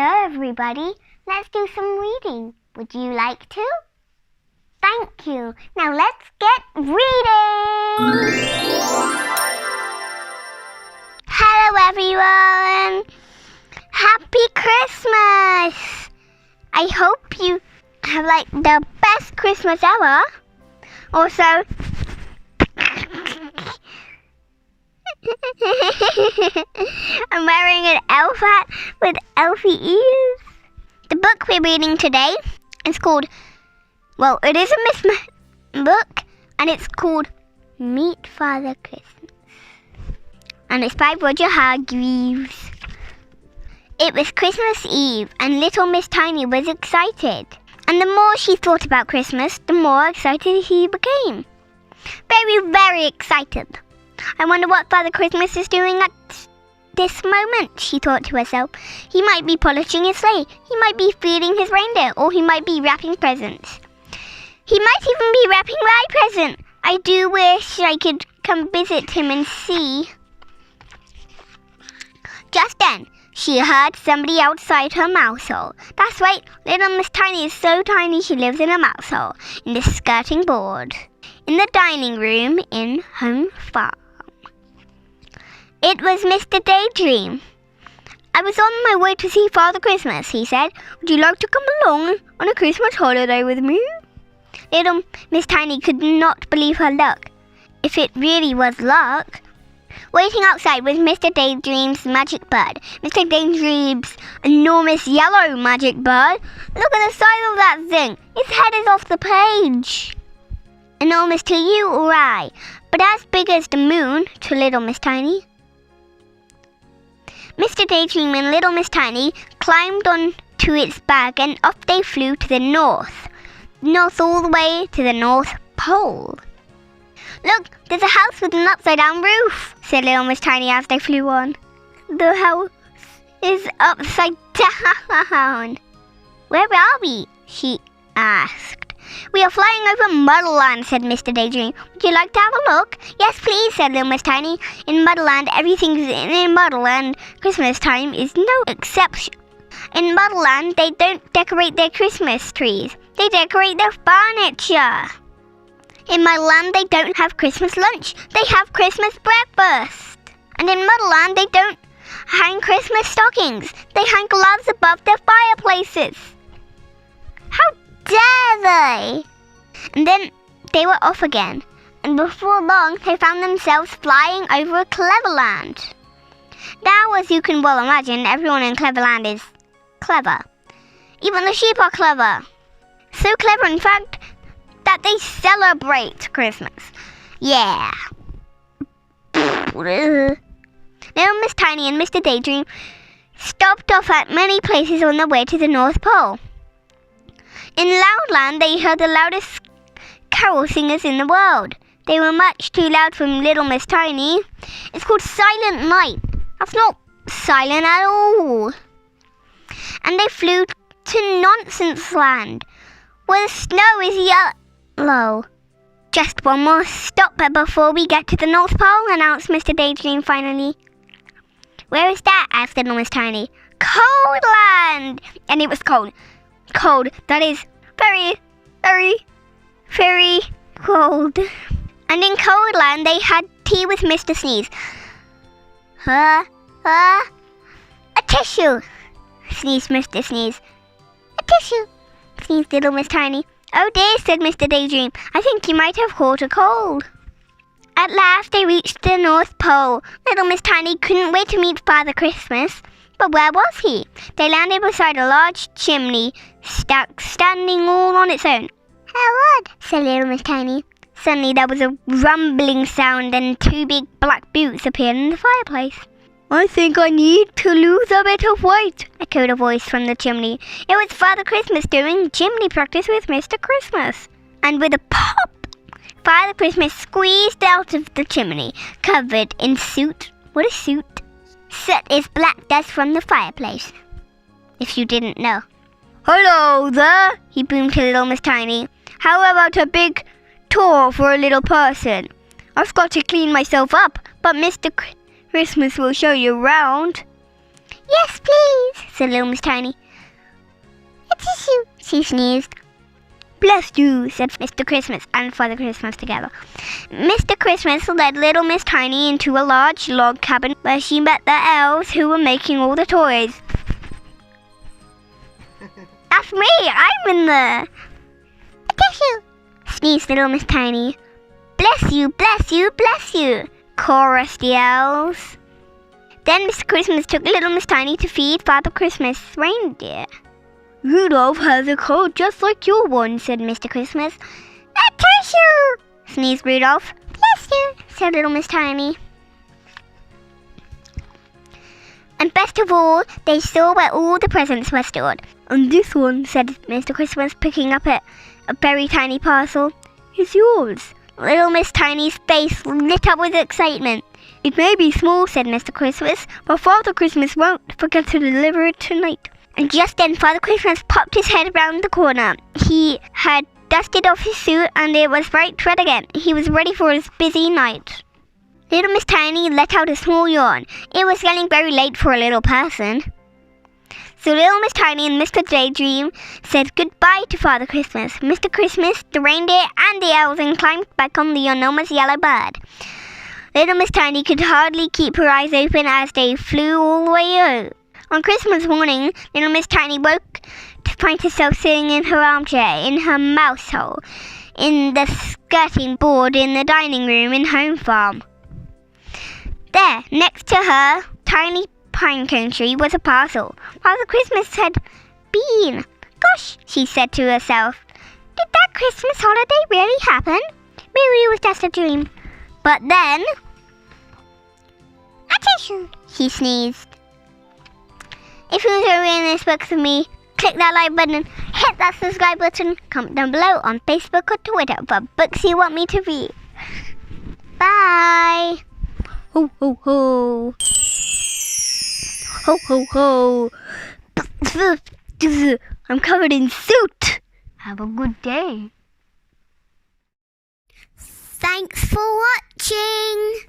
Hello everybody, let's do some reading. Would you like to? Thank you. Now let's get reading! Hello everyone! Happy Christmas! I hope you have the best Christmas ever. Also, I'm wearing an elf hat with elfy ears. The book we're reading today is called, it is a Miss book, and it's called Meet Father Christmas. And it's by Roger Hargreaves. It was Christmas Eve, and little Miss Tiny was excited. And the more she thought about Christmas, the more excited she became. Very, very excited. I wonder what Father Christmas is doing at this moment, she thought to herself. He might be polishing his sleigh, he might be feeding his reindeer, or he might be wrapping presents. He might even be wrapping my present. I do wish I could come visit him and see. Just then, she heard somebody outside her mouse hole. That's right, little Miss Tiny is so tiny she lives in a mouse hole, in the skirting board, in the dining room in Home Farm. It was Mr. Daydream. I was on my way to see Father Christmas, he said. Would you like to come along on a Christmas holiday with me? Little Miss Tiny could not believe her luck, if it really was luck. Waiting outside was Mr. Daydream's magic bird. Mr. Daydream's enormous yellow magic bird. Look at the size of that thing. Its head is off the page. Enormous to you or I, but as big as the moon to little Miss Tiny. Mr. Daydream and little Miss Tiny climbed onto its back, and off they flew to the north. North all the way to the North Pole. Look, there's a house with an upside-down roof, said little Miss Tiny as they flew on. The house is upside down. Where are we? She asked. We are flying over Muddleland, said Mr. Daydream. Would you like to have a look? Yes, please, said little Miss Tiny. In Muddleland, everything's in Muddleland. Christmas time is no exception. In Muddleland, they don't decorate their Christmas trees. They decorate their furniture. In Muddleland, they don't have Christmas lunch. They have Christmas breakfast. And in Muddleland, they don't hang Christmas stockings. They hang gloves above their fireplaces. How dare they? And then they were off again. And before long, they found themselves flying over Cleverland. Now, as you can well imagine, everyone in Cleverland is clever. Even the sheep are clever. So clever, in fact, that they celebrate Christmas. Yeah. Little Miss Tiny and Mr. Daydream stopped off at many places on their way to the North Pole. In Loudland, they heard the loudest carol singers in the world. They were much too loud for little Miss Tiny. It's called Silent Night. That's not silent at all. And they flew to Nonsense Land, where the snow is yellow. Just one more stop before we get to the North Pole, announced Mr. Daydream finally. Where is that? Asked little Miss Tiny. Cold Land! And it was cold. Cold. That is very, very, very cold. And in Cold Land, they had tea with Mr. Sneeze. A tissue, sneezed Mr. Sneeze. A tissue, sneezed little Miss Tiny. Oh dear, said Mr. Daydream. I think you might have caught a cold. At last they reached the North Pole. Little Miss Tiny couldn't wait to meet Father Christmas. But where was he? They landed beside a large chimney stack standing all on its own. How odd, said little Miss Tiny. Suddenly there was a rumbling sound, and two big black boots appeared in the fireplace. I think I need to lose a bit of weight, echoed a voice from the chimney. It was Father Christmas doing chimney practice with Mr. Christmas. And with a pop, Father Christmas squeezed out of the chimney, covered in soot. What a soot. Soot is black dust from the fireplace, if you didn't know. Hello there, he boomed to little Miss Tiny. How about a big tour for a little person? I've got to clean myself up, but Mr. Christmas will show you around. Yes, please, said little Miss Tiny. A tissue, she sneezed. Bless you, said Mr. Christmas and Father Christmas together. Mr. Christmas led little Miss Tiny into a large log cabin where she met the elves who were making all the toys. That's me, I'm in there. A tissue, sneezed little Miss Tiny. Bless you, bless you, bless you, chorused the elves. Then Mr. Christmas took little Miss Tiny to feed Father Christmas' reindeer. Rudolph has a coat just like your one, said Mr. Christmas. A tissue, sneezed Rudolph. Bless you, said little Miss Tiny. And best of all, they saw where all the presents were stored. And this one, said Mr. Christmas, picking up a very tiny parcel, is yours. Little Miss Tiny's face lit up with excitement. It may be small, said Mr. Christmas, but Father Christmas won't forget to deliver it tonight. And just then Father Christmas popped his head around the corner. He had dusted off his suit and it was bright red again. He was ready for his busy night. Little Miss Tiny let out a small yawn. It was getting very late for a little person. So little Miss Tiny and Mr. Daydream said goodbye to Father Christmas, Mr. Christmas, the reindeer, and the elves, and climbed back on the enormous yellow bird. Little Miss Tiny could hardly keep her eyes open as they flew all the way out. On Christmas morning, little Miss Tiny woke to find herself sitting in her armchair in her mouse hole, in the skirting board in the dining room in Home Farm. There, next to her tiny pine cone tree, was a parcel. Father Christmas had been. Gosh, she said to herself, did that Christmas holiday really happen? Maybe it was just a dream. But then, a tissue, she sneezed. If you enjoy reading this book with me, click that like button, hit that subscribe button, comment down below on Facebook or Twitter for books you want me to read. Bye! Ho ho ho! Ho ho ho! I'm covered in soot! Have a good day. Thanks for watching!